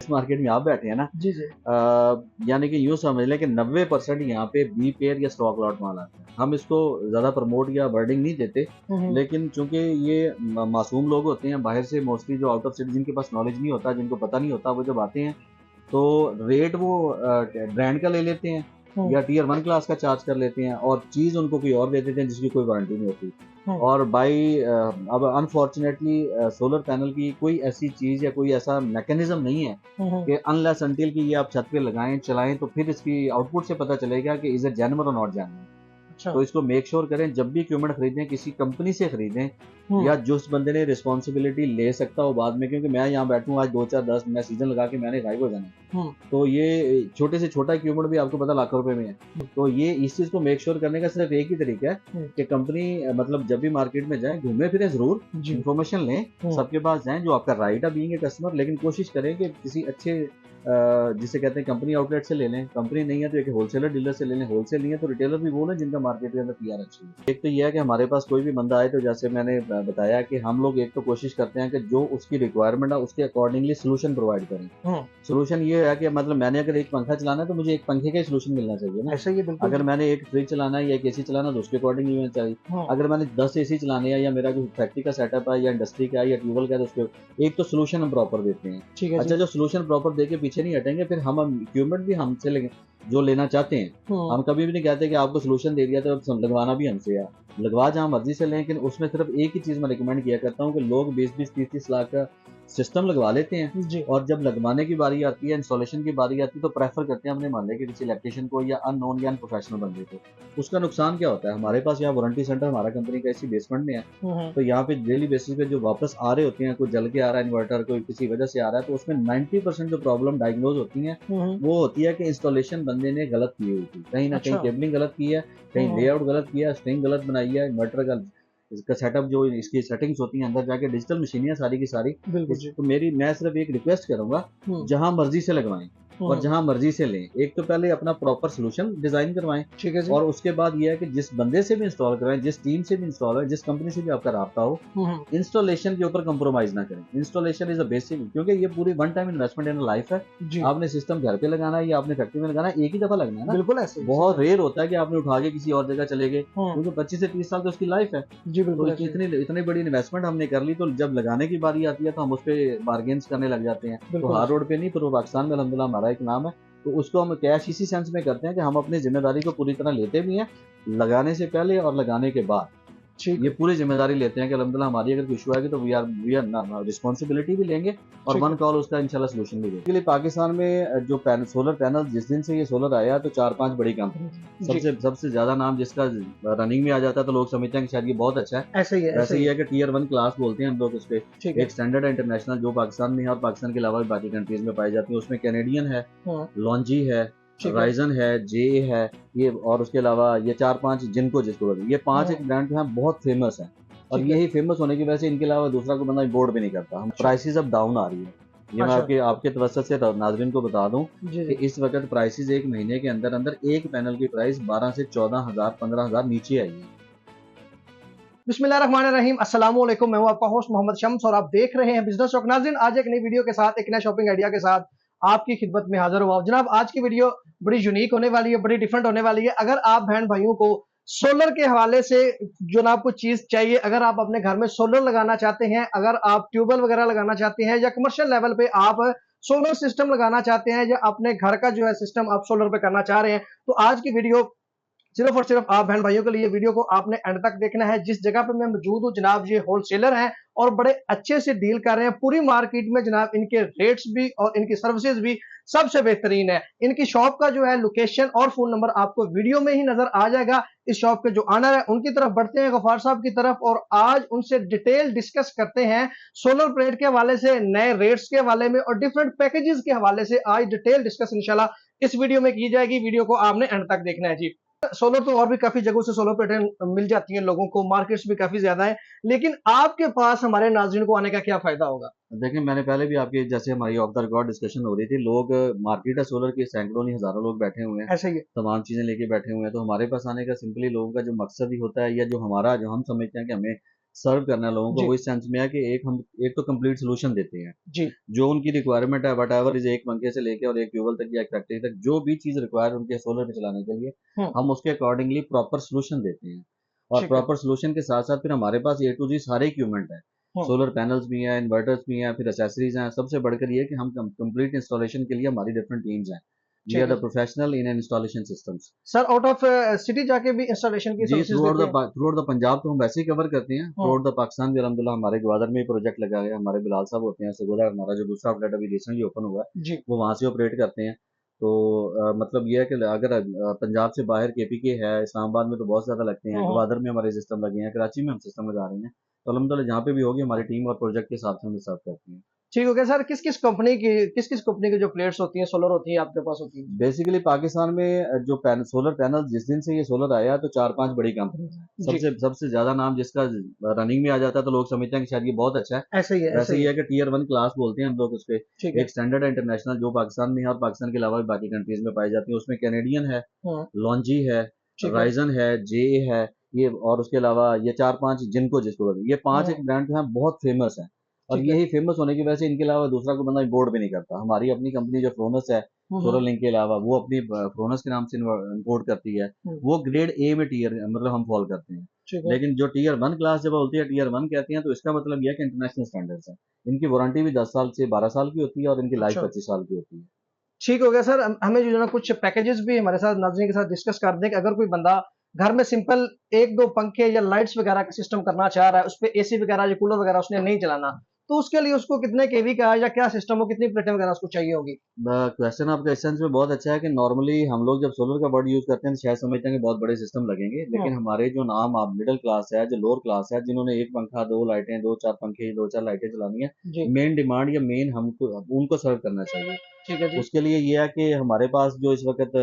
इस मार्केट में आप बैठे हैं ना। जी, जी। यानी कि यूँ समझ लें कि 90% यहाँ पे बी पेयर या स्टॉक लॉट माल आता है। हम इसको ज़्यादा प्रमोट या वर्डिंग नहीं देते, हुँ, हुँ। लेकिन चूँकि ये मासूम लोग होते हैं बाहर से, मोस्टली जो आउट ऑफ सिटी, जिनके पास नॉलेज नहीं होता, जिनको पता नहीं होता, वो जब आते हैं तो रेट वो ब्रांड का ले लेते हैं हुँ, या टियर 1 क्लास का चार्ज कर लेते हैं और चीज़ उनको कोई और दे देते हैं जिसकी कोई वारंटी नहीं होती। हुँ। और अब अनफॉर्चुनेटली सोलर पैनल की कोई ऐसी चीज़ या कोई ऐसा मैकेनिज़्म नहीं है हुँ, हुँ। कि अनलेस अंटिल कि ये आप छत पे लगाएँ, चलाएँ, तो फिर इसकी आउटपुट से पता चलेगा कि इज़ इट जेन्युइन और नॉट जेन्युइन। अच्छा। तो इसको मेक श्योर करें जब भी इक्विपमेंट खरीदें किसी कंपनी से खरीदें, हुँ, या जिस बंदे ने रिस्पॉन्सिबिलिटी ले सकता हो बाद में, क्योंकि मैं यहाँ बैठूँ आज 2, 4, 10 मैं सीज़न लगा के मैंने गायब हो जाना है। हुँ, तो ये छोटे से छोटा इक्विपमेंट भी आपको पता लाखों रुपए में है। हुँ, तो ये इस चीज़ को मेक श्योर करने का सिर्फ एक ही तरीका है हुँ। कि कंपनी मतलब जब भी मार्केट में जाएँ, घूमें-फिरें ज़रूर, जी। इन्फॉर्मेशन लें, हुँ, सबके पास जाएँ, जो आपका राइट है बीइंग ए कस्टमर, लेकिन कोशिश करें कि किसी अच्छे जिसे कहते हैं कंपनी आउटलेट से ले लें। कंपनी नहीं है तो एक होलसेलर डीलर से ले लें, होलसेल नहीं है तो रिटेलर भी वो लें जिनका मार्केट के अंदर पीआर अच्छी है। एक तो ये है कि हमारे पास कोई भी बंदा आए तो जैसे मैंने बताया कि हम लोग एक तो कोशिश करते हैं कि जो उसकी रिक्वायरमेंट है उसके अकॉर्डिंगली सॉल्यूशन प्रोवाइड करें। हुँ। सॉल्यूशन ये है कि मतलब मैंने अगर एक पंखा चलाना है तो मुझे एक पंखे का ही सॉल्यूशन मिलना चाहिए ना। ऐसा ही है, बिल्कुल अगर जी। मैंने एक फ्रिज चलाना है या एक एसी चलाना है तो उसके अकॉर्डिंग मिलना चाहिए। हुँ, अगर मैंने 10 एसी चलाने हैं या मेरा कोई फैक्ट्री का सेटअप है या इंडस्ट्री का है या ट्यूबवेल का है तो उसके एक तो सॉल्यूशन हम प्रॉपर देते हैं। ठीक है अच्छा, जी। जो सॉल्यूशन प्रॉपर देके पीछे नहीं हटेंगे, फिर हम इक्विपमेंट भी हमसे लेंगे जो लेना चाहते हैं। हुँ, हम कभी भी नहीं कहते कि आपको सॉल्यूशन दे दिया तो अब लगवाना भी हमसे है। लगवा जहाँ मर्ज़ी से लें, लेकिन उसमें सिर्फ़ एक ही चीज़ मैं रिकमेंड किया करता हूँ कि लोग 20-20, 30-30 लाख का सिस्टम लगवा लेते हैं जी। और जब लगवाने की बारी आती है, इंस्टॉलेशन की बारी आती है, तो प्रेफ़र करते हैं अपने मोहल्ले के किसी इलेक्ट्रीशियन को या अननोन या अनप्रोफेशनल बंदे को। उसका नुकसान क्या होता है? हमारे पास यहाँ वारंटी सेंटर हमारा कंपनी का इसी बेसमेंट में है। हुँ, हुँ। तो यहाँ पे डेली बेसिस पे जो वापस आ रहे होते हैं, कोई जल के आ रहा है इन्वर्टर, कोई किसी वजह से आ रहा है, तो उसमें 90% जो प्रॉब्लम डायग्नोज़ होती हैं, हुँ, हुँ। वो होती है कि इंस्टॉलेशन बंदे ने गलत की हुई थी। कहीं न कहीं अच्छा। केबलिंग गलत की है, हुँ, कहीं हुँ। लेआउट गलत किया है, स्ट्रिंग गलत बनाई है, इन्वर्टर का इसका सेटअप जो इसकी सेटिंग्स होती हैं अंदर जाके डिजिटल मशीनें हैं सारी की सारी। बिल्कुल इस जी। तो मैं सिर्फ़ एक रिक्वेस्ट करूँगा, हुँ, जहाँ मर्ज़ी से लगवाएँ हुँ, और हुँ। जहाँ मर्ज़ी से लें। एक तो पहले अपना प्रॉपर सॉल्यूशन डिज़ाइन करवाएँ ठीक है जी। और उसके बाद ये है कि जिस बंदे से भी इंस्टॉल करवाएँ, जिस टीम से भी इंस्टॉल हो, जिस कंपनी से भी आपका राब्ता हो, हुँ, हुँ। इंस्टॉलेशन के ऊपर कंप्रोमाइज़ ना करें। इंस्टॉलेशन इज़ अ बेसिक, क्योंकि ये पूरी one time investment in life है। जी। आपने सिस्टम घर पे लगाना है या आपने फैक्ट्री में लगाना है, एक ही दफ़ा लगना है ना। बिल्कुल ऐसे ही, सही बहुत बात है। रेयर होता है कि आपने उठा के किसी और जगह चले गए, हुँ। क्योंकि 25 से 30 साल तो उसकी लाइफ है। जी, तो बिल्कुल इतनी ऐसे ही। इतनी इतनी बड़ी इन्वेस्टमेंट हमने कर ली, तो जब लगाने की बारी आती है तो हम उसपे बार्गेन्स करने लग जाते हैं। तो बिल्कुल हर ऐसे ही। रोड पे नहीं, पूरे पाकिस्तान में अल्हम्दुलिल्लाह हमारा एक नाम है। तो उसको हम कैश इसी सेंस में करते हैं कि हम अपनी ज़िम्मेदारी को पूरी तरह लेते भी हैं, लगाने से पहले और लगाने के बाद। ठीक ये है, पूरी ज़िम्मेदारी लेते हैं कि अल्हम्दुलिल्लाह हमारी अगर कोई इश्यू आएगी तो वी आर ना रिस्पॉन्सिबिलिटी भी लेंगे और ठीक वन है। कॉल उसका इंशाल्लाह सॉल्यूशन भी देंगे। इसके लिए पाकिस्तान में जो सोलर पैनल जिस दिन से ये सोलर आया है तो 4-5 बड़ी कंपनी थी। जी। सबसे ज़्यादा नाम जिसका रनिंग में आ जाता है तो लोग समझते हैं कि शायद ये बहुत अच्छा है। ऐसे ही है, ऐसे वैसे ही ये है। है कि टियर 1 क्लास बोलते हैं हम लोग उसपे। ठीक है। एक स्टैंडर्ड है इंटरनेशनल जो पाकिस्तान में है और पाकिस्तान के अलावा भी बाकी कंट्रीज़ में पाई जाती है। उसमें कैनेडियन है, हुँ, लॉन्जी है, ठीक है। राइज़न है, जे है, ये और उसके अलावा ये 4-5 जिनको जिसको बोलते हैं। ये 5 हुँ, एक ब्रांड जो हैं बहुत फ़ेमस हैं और ठीक है। यही फ़ेमस होने की वजह से इनके अलावा दूसरा कोई बंदा इम्पोर्ट भी नहीं करता। हम अच्छा, प्राइसेज़ अब डाउन आ रही है। ये मैं अच्छा। आपके आपके तवज्जुह से नाज़रीन को बता दूँ जी, कि जी। इस वक़्त प्राइसेज़ 1 महीने के अंदर-अंदर एक पैनल की प्राइस 12 से 14,000 15,000 नीचे आई है। बिस्मिल्लाहिर्रहमानिर्रहीम, अस्सलामु अलैकुम। मैं हूँ आपका होस्ट मोहम्मद शम्स और आप देख रहे हैं बिज़नेस टॉक। नाज़रीन, आज एक नई वीडियो के साथ, एक नए शॉपिंग आइडिया के साथ आपकी खिदमत में हाज़िर हुआ हूँ। जनाब, आज की वीडियो बड़ी यूनिक होने वाली है, बड़ी डिफरेंट होने वाली है। अगर आप बहन-भाइयों को सोलर के हवाले से जनाब कुछ चीज़ चाहिए, अगर आप अपने घर में सोलर लगाना चाहते हैं, अगर आप ट्यूबवेल वगैरह लगाना चाहते हैं या कमर्शियल लेवल पे आप सोलर सिस्टम लगाना चाहते हैं या अपने घर का जो है सिस्टम आप सोलर पे करना चाह रहे हैं, तो आज की वीडियो सिर्फ और सिर्फ आप बहन भाइयों के लिए वीडियो को आपने एंड तक देखना है। जिस जगह पे मैं मौजूद हूँ जनाब, ये होलसेलर हैं और बड़े अच्छे से डील कर रहे हैं पूरी मार्केट में जनाब। इनके रेट्स भी और इनकी सर्विसेज भी सबसे बेहतरीन है। इनकी शॉप का जो है लोकेशन और फोन नंबर आपको वीडियो में ही नजर आ जाएगा। इस शॉप के जो ऑनर है उनकी तरफ बढ़ते हैं, गफार साहब की तरफ, और आज उनसे डिटेल डिस्कस करते हैं सोलर प्लेट के हवाले से, नए रेट्स के हवाले में और डिफरेंट पैकेजेस के हवाले से। आज डिटेल डिस्कस इंशाल्लाह इस वीडियो में की जाएगी। वीडियो को आपने एंड तक देखना है जी। सोलर तो और भी काफ़ी जगहों से सोलर प्लेटें मिल जाती हैं लोगों को, मार्केट्स भी काफ़ी ज़्यादा है। लेकिन आपके पास हमारे नाज़रीन को आने का क्या फ़ायदा होगा? देखिए, मैंने पहले भी आपके जैसे हमारी ऑफ द रिकॉर्ड डिस्कशन हो रही थी, लोग मार्केट है सोलर के सैकड़ों नहीं हज़ारों लोग बैठे हुए हैं, ऐसे ही है। तमाम चीज़ें लेके बैठे हुए हैं। तो हमारे पास आने का सिंपली लोगों का जो मकसद ही होता है या जो हम समझते हैं कि हमें सर्व करना है लोगों को, जी वो इस सेंस में है कि एक तो कंप्लीट सोल्यूशन देते हैं। जी जो उनकी रिक्वायरमेंट है वट एवर इज, एक पंखे से लेके और एक ट्यूबवेल तक या एक फैक्ट्री तक जो भी चीज़ रिक्वायर उनके सोलर पे चलाने के लिए, हम्म, हम उसके अकॉर्डिंगली प्रॉपर सोल्यूशन देते हैं। और ठीक है। प्रॉपर सोल्यूशन के साथ साथ फिर हमारे पास ए टू जी सारे इक्विपमेंट है। हम्म, सोलर पैनल्स भी हैं, इन्वर्टर्स भी हैं, फिर एसेसरीज हैं। सबसे बढ़कर ये है कि हम कंप्लीट इंस्टॉलेशन के लिए हमारी डिफरेंट टीम्स हैं। वी आर ठीक है the professional in installation systems. Sir. Out of city जाके भी इंस्टॉलेशन की जी, सर्विसेज देते हैं? थ्रू आउट द पंजाब तो हम वैसे ही कवर करते हैं। Through hmm, out the Pakistan भी अल्हम्दुलिल्लाह हमारे ग्वादर में प्रोजेक्ट लगा है। हमारे बिलाल साहब होते हैं सगोदा, हमारा जो दूसरा आउटलेट अभी रिसेंटली ओपन हुआ है, जी वो वहाँ से ऑपरेट करते हैं। तो मतलब ये है कि अगर पंजाब से बाहर केपीके है, इस्लामाबाद में तो बहुत ज़्यादा लगते हैं, हम्म, ग्वादर में हमारे सिस्टम लगे हैं, कराची में हम सिस्टम लगा रहे हैं। तो अल्हम्दुलिल्लाह जहाँ पे भी होगी हमारी टीम और प्रोजेक्ट के हिसाब से हम सर्व करते हैं। ठीक हो गया सर। किस किस कंपनी की जो प्लेट्स होती हैं, सोलर होती हैं, आपके पास होती हैं? बेसिकली पाकिस्तान में जो सोलर पैनल, जिस दिन से ये सोलर आया तो 4-5 बड़ी कंपनीज हैं। जी सबसे सबसे ज्यादा नाम जिसका रनिंग में आ जाता है तो लोग समझते हैं कि शायद ये बहुत अच्छा है। ऐसे ही है, ऐसे वैसे ही ये है। है कि टीयर 1 क्लास बोलते हैं हम लोग उस पे। ठीक है। एक स्टैंडर्ड है इंटरनेशनल जो पाकिस्तान में है और पाकिस्तान के अलावा भी बाकी कंट्रीज में पाई जाती है। उसमें कैनेडियन है, हम्म, लॉन्जी है, ठीक है। राइजन है, जे है, ये और उसके अलावा ये 4-5 जिनको जिसको बोलते हैं, ये 5 हम्म, एक ब्रांड जो है बहुत फेमस है। और ठीक है। यही फेमस होने की वजह से इनके अलावा दूसरा कोई बंदा इम्पोर्ट भी नहीं करता। हमारी अपनी कंपनी जो फ्रोनस है, हम्म, सोलर लिंक के अलावा वो अपनी फ्रोनस के नाम से इम्पोर्ट करती है। हम्म, वो ग्रेड ए में टीयर मतलब हम फॉल करते हैं। ठीक है। लेकिन जो टीयर 1 क्लास जब होती है, टीयर 1 कहते हैं, तो इसका मतलब यह है कि इंटरनेशनल स्टैंडर्ड्स है। इनकी वारंटी भी 10 साल से 12 साल की होती है और इनकी लाइफ अच्छा, 25 साल की होती है। ठीक हो गया सर। हमें जो है ना कुछ पैकेजेस भी हमारे साथ नाज़रीन के साथ डिस्कस कर दें कि अगर कोई बंदा घर में सिंपल 1-2 पंखे या लाइट्स वगैरह का सिस्टम करना चाह रहा है, उसपे एसी वगैरह या कूलर वगैरह उसने नहीं चलाना, तो उसके लिए उसको कितने केवी का या क्या सिस्टम हो, कितनी प्लेटें वगैरह उसको चाहिए होगी? क्वेश्चन आपका इस सेंस में बहुत अच्छा है कि नॉर्मली हम लोग जब सोलर का वर्ड यूज करते हैं तो शायद समझते हैं कि बहुत बड़े सिस्टम लगेंगे, हुँ, लेकिन हमारे जो नाम आप मिडिल क्लास है, जो लोअर क्लास है, जिन्होंने एक पंखा, दो लाइटें, दो चार पंखे, दो चार लाइटें चलानी है, जी, मेन डिमांड या मेन हमको उनको सर्व करना चाहिए। ठीक है जी। उसके लिए ये है कि हमारे पास जो इस वक्त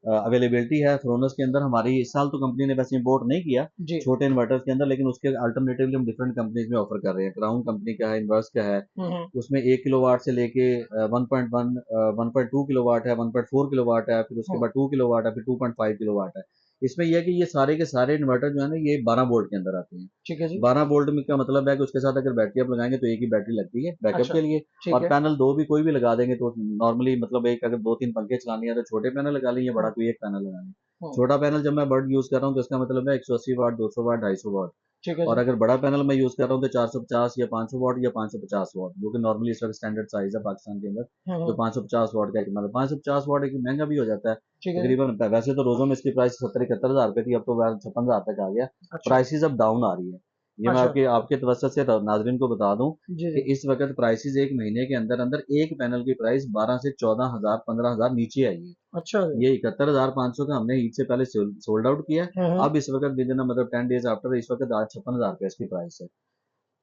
अवेलेबिलिटी है फ्रोनस के अंदर, हमारी इस साल तो कंपनी ने वैसे इंपोर्ट नहीं किया जी। छोटे इन्वर्टर्स के अंदर, लेकिन उसके अल्टरनेटिवली हम डिफरेंट कंपनीज में ऑफर कर रहे हैं। क्राउन कंपनी का है, इन्वर्स का है, हुँ, हुँ, उसमें 1 किलोवाट से लेके 1.1 1.2 किलोवाट है, 1.4 किलोवाट है, फिर उसके हुँ, बाद 2 किलोवाट है, फिर 2.5 किलोवाट है। इसमें यह है कि ये सारे के सारे इन्वर्टर जो है ना, ये 12 वोल्ट के अंदर आते हैं। ठीक है जी। 12 वोल्ट में क्या मतलब है कि उसके साथ अगर बैटरी आप लगाएंगे तो एक ही बैटरी लगती है बैकअप अच्छा, के लिए। ठीक और है। पैनल दो भी कोई भी लगा देंगे तो नॉर्मली मतलब एक अगर 2-3 पंखे चलानी है तो छोटे पैनल लगा लें या बड़ा हुँ, कोई एक पैनल लगा लें। हुँ, छोटा पैनल जब मैं बर्ड यूज कर रहा हूँ तो इसका मतलब है 180 वाट, 200 वाट, 250 वाट। ठीक है और जी। अगर बड़ा पैनल मैं यूज कर रहा हूँ तो 450 या 500 वाट या 550 वाट, जो कि नॉर्मली इस वक्त स्टैंडर्ड साइज है पाकिस्तान के अंदर। हुँ, जो हुँ, 550 वाट का एक मतलब 550 वाट एक महंगा भी हो जाता है ठीक है जी। तकरीबन। वैसे तो रोजों में इसकी प्राइस 70-71 हज़ार रुपए थी, अब तो 56,000 तक आ गया। अच्छा, प्राइसेस अब डाउन आ रही है। ये मैं अच्छा। आपके आपके तवज्जो से नाजरीन को बता दूं जी, कि जी। इस वक्त प्राइसेस एक महीने के अंदर अंदर एक पैनल की प्राइस 12 से 14,000 15,000 नीचे आई है। अच्छा जी। ये 71,500 का हमने ईद से पहले सोल्ड आउट किया है। हुँ, हुँ, अब इस वक्त विद इन मतलब 10 डेज आफ्टर इस वक्त आज 56,000 रुपए इसकी प्राइस है।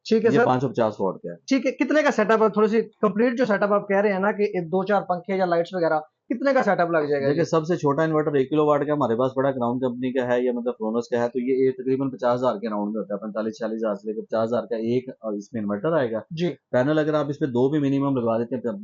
ठीक है ये सर। 550 वाट का है। ठीक है, कितने का सेटअप है? थोड़ी-सी कंप्लीट जो सेटअप आप कह रहे हैं ना कि 2-4 पंखे या लाइट्स वगैरह, कितने का सेटअप लग जाएगा देखिए ये? सबसे छोटा इन्वर्टर 1 किलोवाट का हमारे पास पड़ा क्राउन कंपनी का है या मतलब फ्रोनस का है, तो ये तकरीबन 50,000 के राउंड में होता है। 45-46,000 से लेकर 50,000 का एक इसमें इन्वर्टर आएगा। जी। पैनल अगर आप इस पे दो भी मिनिमम लगवा देते हैं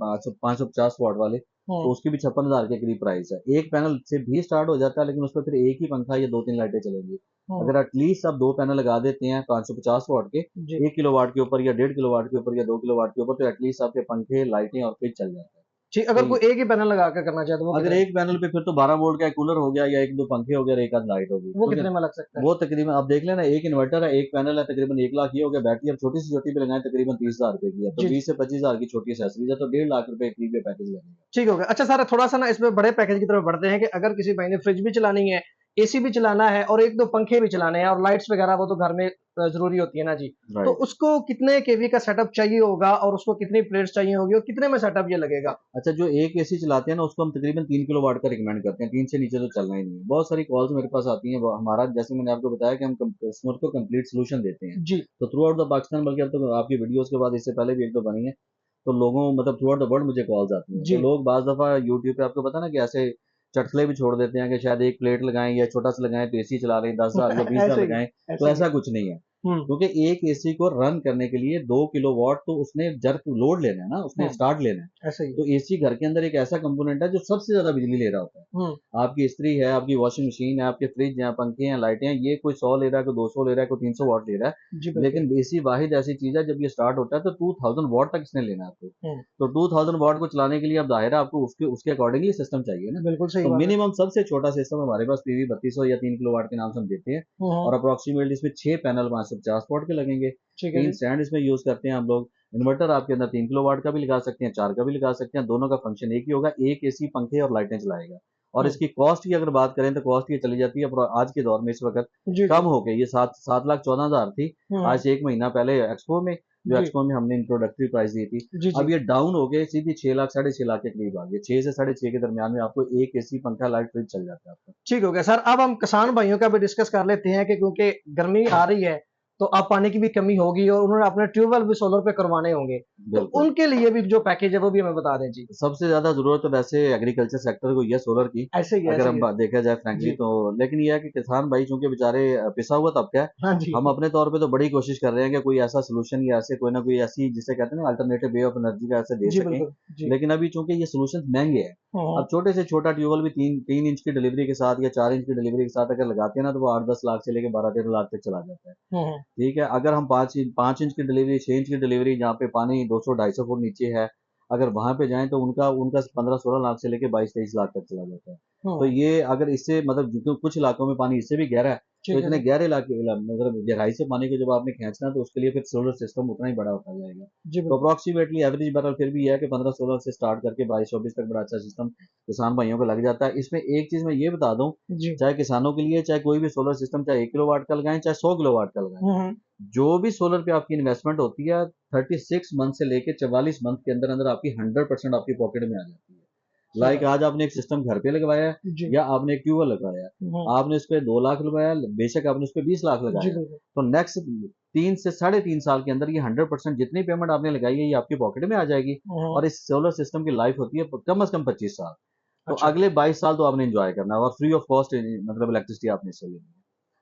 550 वाट वाले, हुँ, तो उसकी भी 56,000 के करीब प्राइस है। एक पैनल से भी स्टार्ट हो जाता है, लेकिन उस पर फिर एक ही पंखा या 2-3 लाइटें चलेंगी। हुँ, अगर एटलीस्ट आप दो पैनल लगा देते हैं 550 वाट के, जी। 1 किलोवाट के ऊपर या 1.5 किलोवाट के ऊपर या 2 किलोवाट के ऊपर, तो एटलीस्ट आपके पंखे, लाइटें और फ्रिज चल जाता है। ठीक, तो अगर कोई एक ही पैनल लगा के करना चाहे तो वो अगर कितने एक पैनल पे फिर तो 12 वोल्ट का एक कूलर हो गया या एक दो पंखे हो गए और एक आध लाइट होगी, वो तो फिर कितने में लग सकता है? वो तकरीबन आप देख लेना, एक इन्वर्टर है, एक पैनल है, तकरीबन 1 लाख ये हो गया। बैटरी अब छोटी से छोटी पे लगाएं तकरीबन 30,000 रुपए की है, तो जी, जी। 20 से 25,000 की छोटी एसेसरीज है, तो 1.5 लाख रुपए करीब ये पैकेज लगेगा। ठीक हो गया। अच्छा सर, थोड़ा-सा ना इसमें बड़े पैकेज की तरफ बढ़ते हैं कि अगर किसी भाई ने फ्रिज भी चलानी है, एसी भी चलाना है और 1-2 पंखे भी चलाने हैं और लाइट्स वगैरह वो तो घर में ज़रूरी होती है ना जी। तो राइट। उसको कितने केवी का सेटअप चाहिए होगा और उसको कितनी प्लेट्स चाहिए होगी और कितने में सेटअप ये लगेगा? अच्छा, जो एक एसी चलाते हैं ना उसको हम तकरीबन 3 किलोवाट का रिकमेंड करते हैं। 3 से नीचे तो चलना ही नहीं है। बहुत सारी कॉल्स मेरे पास आती हैं, वो हमारा जैसे मैंने आपको बताया कि हम कस्टमर को कंप्लीट सोल्यूशन देते हैं। जी, तो थ्रू आउट द पाकिस्तान, बल्कि अब तो आपकी वीडियोस के बाद इससे पहले भी एक दो बनी है, तो लोगों मतलब थ्रू आउट द वर्ल्ड मुझे कॉल्स आती हैं। तो जी। लोग बाज़ दफ़ा यूट्यूब पे आपको पता है ना कि ऐसे चटखले भी छोड़ देते हैं कि शायद एक प्लेट लगाएँ या छोटा सा लगाएँ तो एसी चला रहे हैं, 10,000 या 20,000 ऐसे ही, लगाएँ, तो ऐसे ही ऐसा है। कुछ नहीं है। क्योंकि एक एसी को रन करने के लिए 2 किलोवाट तो उसने जर्क लोड लेना है ना, उसने स्टार्ट लेना है। ऐसे ही। तो एसी घर के अंदर एक ऐसा कंपोनेंट है जो सबसे ज्यादा बिजली ले रहा होता है। आपकी इस्त्री है, आपकी वॉशिंग मशीन है, आपके फ्रिज है, पंखे हैं, लाइटें हैं, ये कोई 100 ले रहा है, कोई 200 ले रहा है, कोई 300 वाट ले रहा है। जी बिल्कुल। लेकिन एसी वाहिद ऐसी चीज है, जब ये स्टार्ट होता है तो 2000 वाट तक इसने लेना है आपको। हम्म, तो 2000 वाट को चलाने के लिए अब जाहिर है आपको उसके उसके अकॉर्डिंगली सिस्टम चाहिए ना। बिल्कुल सही तो बात है। मिनिमम सबसे छोटा सिस्टम हमारे पास पीवी 3200 या 3 किलोवाट के नाम से हम देते हैं। हम्म, और अप्रोक्सीमेटली इसमें 6 पैनल 550 वाट के लगेंगे। ठीक है 3 जी। स्टैंड इसमें यूज करते हैं हम लोग। इन्वर्टर आपके अंदर 3 किलोवाट का भी लगा सकते हैं, 4 का भी लगा सकते हैं, दोनों का फंक्शन एक ही होगा, एक एसी पंखे और लाइटें चलाएगा। और हम्म, इसकी कॉस्ट की अगर बात करें तो कॉस्ट ये चली जाती है आज के दौर में इस वक्त जी कम जी। हो गई, ये 7,7,14,000 थी आज हम्म, से 1 महीना पहले एक्सपो में। जो जी एक्सपो में हमने इंट्रोडक्टरी प्राइस दी थी, जी अब जी। ये डाउन हो गए सीधी 6 लाख 6.5 लाख के करीब आ गए। 6 से 6.5 के दरमियान में आपको एक एसी पंखा लाइट फ्रिज चल जाता है आपका। ठीक हो गया सर। अब हम किसान भाइयों का भी डिस्कस कर लेते हैं कि क्योंकि गर्मी आ रही है तो अब पानी की भी कमी होगी और उन्होंने अपने ट्यूबवेल भी सोलर पे करवाने होंगे, तो बिल्कुल। उनके लिए भी जो पैकेज है वो भी हमें बता दें जी। सबसे ज्यादा जरूरत तो वैसे एग्रीकल्चर सेक्टर को ही है सोलर की, ऐसे ही है, अगर ऐसे ही हम है। देखा जाए फ्रैंकली जी। तो। लेकिन यह है कि किसान भाई चूंकि बेचारे पिसा हुआ तबका है, हाँ जी। हम अपने तौर पे तो बड़ी कोशिश कर रहे हैं कि कोई ऐसा सोल्यूशन या ऐसे कोई ना कोई ऐसी जिसे कहते हैं ना अल्टरनेटिव वे ऑफ एनर्जी का ऐसे दे जी सकें। बिल्कुल। जी। लेकिन अभी चूंकि ये सोल्यूशन महंगे हैं, हम्म, अब छोटे से छोटा ट्यूबवेल भी 3 इंच की डिलीवरी के साथ या 4 इंच की डिलीवरी के साथ अगर लगाते हैं ना, तो वो 8-10 लाख से लेकर 12-13 लाख तक चला जाता है। हम्म, ठीक है, अगर हम 5 इंच की डिलीवरी, 6 इंच की डिलीवरी जहाँ पे पानी 200-250 फुट नीचे है, अगर वहां पे जाएं तो उनका उनका 15-16 लाख से लेके 22-23 लाख तक चला जाता है। तो हम्म, ये अगर इससे मतलब कुछ इलाकों में पानी इससे भी गहरा है, तो ठीक है इतने जी। गहरे मतलब गहराई से पानी को जब आपने खींचना है, तो उसके लिए फिर सोलर सिस्टम उतना ही बड़ा होता जाएगा। जी तो बिल्कुल। अप्रोक्सीमेटली एवरेज बरल फिर भी यह है कि 15-16 से स्टार्ट करके 22-24 तक बड़ा अच्छा सिस्टम किसान भाइयों को लग जाता है। इसमें एक चीज मैं ये बता दूं, जी। चाहे किसानों के लिए चाहे कोई भी सोलर सिस्टम, चाहे 1 किलोवाट का लगाएं चाहे 100 किलोवाट का लगाएं, हम्म, जो भी सोलर पे आपकी इन्वेस्टमेंट होती है 36 मंथ से लेके 44 मंथ के अंदर अंदर आपकी 100% आपकी पॉकेट में आ जाती है। सही बात। आज आपने एक सिस्टम घर पे लगवाया है जी। या आपने एक ट्यूबवेल लगवाया है, आपने उस पर 2 लाख लगाया, बेशक आपने उस पर 20 लाख जी लगाया, बिल्कुल। तो नेक्स्ट 3 से 3.5 साल के अंदर ये 100% जितनी पेमेंट आपने लगाई है ये आपकी पॉकेट में आ जाएगी। हम्म, और इस सोलर सिस्टम की लाइफ होती है कम से कम 25 साल। तो अच्छा। अगले 22 साल तो आपने इंजॉय करना है और फ्री ऑफ कॉस्ट मतलब इलेक्ट्रिसिटी आपने इससे लेनी है।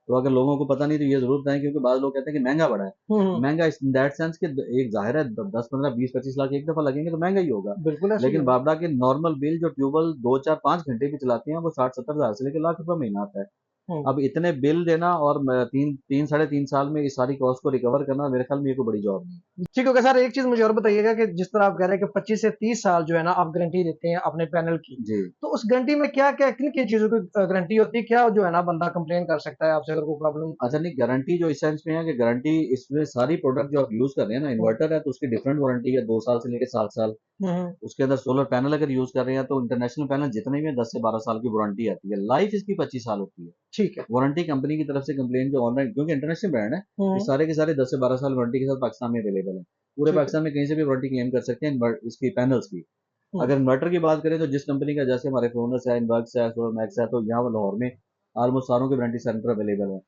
तो अगर लोगों को पता नहीं तो ये जरूर बताएं, क्योंकि बाद लोग कहते हैं कि महंगा बड़ा है। हम्म, महंगा इस दैट सेंस कि एक जाहिर है 10, 15, 20, 25 लाख एक दफा लगेंगे तो महंगा ही होगा। बिल्कुल ऐसे ही लेकिन है। बाबरा के नॉर्मल बिल जो ट्यूबवेल 2, 4, 5 घंटे भी चलाते हैं वो 60-70 हजार से लेकर लाख रुपए महीना आता है। हम्म, अब इतने बिल देना और 3 3 साढ़े 3 साल में इस सारी कॉस्ट को रिकवर करना, मेरे ख्याल में ये कोई बड़ी जॉब नहीं है। ठीक हो गया सर। एक चीज मुझे और बताइएगा कि जिस तरह आप कह रहे हैं कि 25 से 30 साल जो है ना आप गारंटी देते हैं अपने पैनल की, जी। तो उस गारंटी में क्या क्या किन किन चीजों की गारंटी होती है? क्या जो है ना बंदा कंप्लेन कर सकता है आपसे अगर कोई प्रॉब्लम? अच्छा नहीं, गारंटी जो इस सेंस में है कि गारंटी इसमें सारी प्रोडक्ट जो आप यूज कर रहे हैं ना, इन्वर्टर है तो उसकी डिफरेंट वारंटी है 2 साल से लेकर 7 साल। हम्म, उसके अंदर सोलर पैनल अगर यूज कर रहे हैं तो इंटरनेशनल पैनल जितने भी हैं 10 से 12 साल की वारंटी आती है, लाइफ इसकी 25 साल होती है। ठीक है। वारंटी कंपनी की तरफ से कंप्लेन जो ऑनलाइन, क्योंकि इंटरनेशनल ब्रांड है, ये हम्म, सारे के सारे 10 से 12 साल वारंटी के साथ पाकिस्तान में अवेलेबल है। पूरे ठीक है। पाकिस्तान में कहीं से भी वारंटी क्लेम कर सकते हैं इसकी पैनल्स की। हम्म, अगर इन्वर्टर की बात करें तो जिस कंपनी का, जैसे हमारे फ्रोनस है, इनवर्क्स है, सोलर मैक्स है, तो यहाँ लाहौर में ऑलमोस्ट सारों के वारंटी सेंटर अवेलेबल है।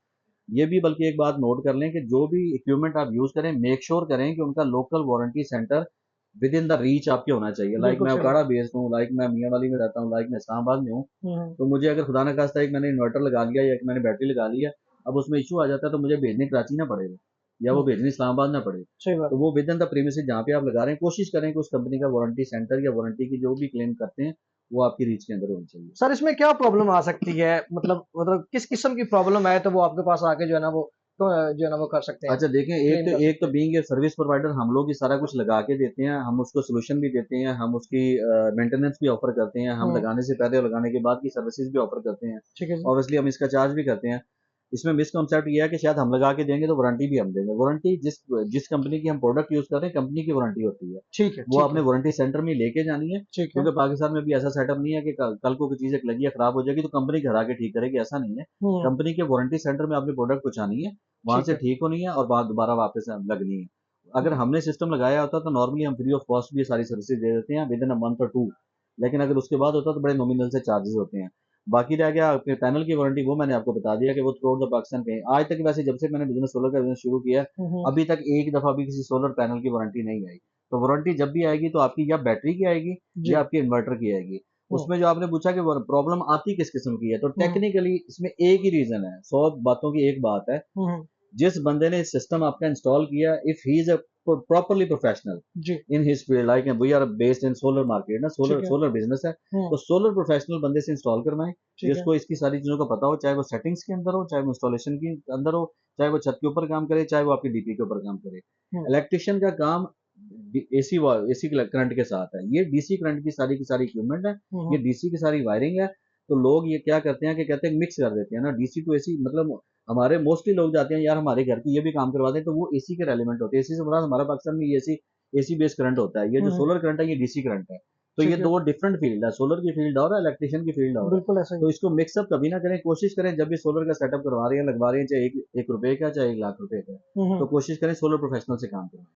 ये भी बल्कि एक बात नोट कर लें कि जो भी इक्विपमेंट आप यूज करें मेक श्योर करें कि उनका local warranty centre with in the reach आपके होना चाहिए। लाइक बिल्कुल मैं सही उकाड़ा बात। बेस्ड हूँ, लाइक मैं मियाँ वाली में रहता हूँ, लाइक मैं इस्लामाबाद में हूँ। हम्म, तो मुझे अगर खुदा न खास्ता एक मैंने इन्वर्टर लगा लिया या एक मैंने बैटरी लगा लिया, अब उसमें इशू आ जाता है तो मुझे भेजने कराची ना पड़ेगा या वो हम्म, भेजने इस्लामाबाद ना पड़े। सही बात तो है। वो विद इन द प्रीमिसेस जहाँ पे आप लगा रहे हैं, कोशिश करें कि उस कंपनी का वारंटी सेंटर या वारंटी की जो भी क्लेम करते हैं वो आपकी रीच के अंदर होनी चाहिए। सर इसमें क्या प्रॉब्लम आ सकती है? मतलब किस किस्म की प्रॉब्लम है तो वो आपके पास आके जो है ना वो तो जो है ना वो कर सकते हैं, अच्छा देखें, क्लेम कर एक तो सकते हैं। बीइंग ए सर्विस प्रोवाइडर हम लोग ये सारा कुछ लगा के देते हैं, हम उसको सोल्यूशन भी देते हैं, हम उसकी मेंटेनेंस भी ऑफर करते हैं, हम हम्म, लगाने से पहले और लगाने के बाद की सर्विसेज भी ऑफर करते हैं। ठीक है जी। ऑब्वियसली हम इसका चार्ज भी करते हैं। इसमें मिसकॉन्सेप्ट ये है कि शायद हम लगा के देंगे तो वारंटी भी हम देंगे। वारंटी जिस जिस कंपनी की हम प्रोडक्ट यूज कर रहे हैं, कंपनी की वारंटी होती है, ठीक है, वो ठीक आपने है, वारंटी सेंटर में लेके जानी है। ठीक है। क्योंकि पाकिस्तान में भी ऐसा सेटअप नहीं है कि कल को कोई चीज एक लगी है खराब हो जाएगी तो कंपनी घर आके ठीक करेगी, ऐसा नहीं है। हम्म, कंपनी के वारंटी सेंटर में आपने प्रोडक्ट पहुंचानी है, वहां ठीक से है। ठीक होनी है और बाद दोबारा वापस लगनी है। अगर हम्म, हमने सिस्टम लगाया होता तो नॉर्मली हम फ्री ऑफ कॉस्ट भी ये सारी सर्विसेज दे देते हैं विद इन अ मंथ और टू। लेकिन अगर उसके बाद होता तो बड़े नॉमिनल से चार्जेस होते हैं। बाकी रह गया आपके पैनल की वारंटी, वो मैंने आपको बता दिया कि वो थ्रू आउट द पाकिस्तान कहीं आज तक, वैसे जब से मैंने बिजनेस सोलर का बिजनेस शुरू किया हम्म, अभी तक एक दफा भी किसी सोलर पैनल की वारंटी नहीं आई। तो वारंटी जब भी आएगी तो आपकी या बैटरी की आएगी या जी। आपकी इन्वर्टर की आएगी। हम्म, उसमें जो आपने पूछा कि प्रॉब्लम आती किस किस्म की है, तो हम्म, टेक्निकली इसमें एक ही रीजन है, 100 बातों की एक बात है हम्म, जिस बंदे ने सिस्टम आपका इंस्टॉल किया, if he is a properly professional जी in his field, like we are based in solar market ना, ठीक सोलर है सोलर बिजनेस है, तो सोलर प्रोफेशनल बंदे से इंस्टॉल करवाएं, ठीक है जिसको इसकी सारी चीजों का पता हो, चाहे वो सेटिंग्स के अंदर हो, चाहे वो इंस्टॉलेशन के अंदर हो, चाहे वो छत के ऊपर काम करे, चाहे वो आपकी डीपी के ऊपर काम करे। हम्म, इलेक्ट्रिशियन का काम एसी करंट के साथ है, ये डीसी करंट की सारी इक्विपमेंट है, ये डीसी की सारी वायरिंग है। तो लोग ये क्या करते हैं कि कहते हैं मिक्स कर देते हैं ना डीसी टू एसी, मतलब हमारे मोस्टली लोग जाते हैं यार हमारे घर की ये भी काम करवा दें, तो वो एसी के रेलिवेंट होते हैं। एसी से बड़ा हमारा पाकिस्तान में एसी एसी बेस्ड करंट होता है, ये जो सोलर करंट है ये डीसी करंट है। तो ये ठीक है दो डिफरेंट फील्ड है, सोलर की फील्ड और इलेक्ट्रिशियन की फील्ड और है। बिल्कुल ऐसा ही तो इसको मिक्सअप कभी ना करें, कोशिश करें जब भी सोलर का सेटअप करवा रहे हैं लगवा रहे हैं, चाहे एक रुपए का चाहे 1 लाख रुपए का, तो हम्म, कोशिश करें सोलर प्रोफेशनल से काम करवाएं।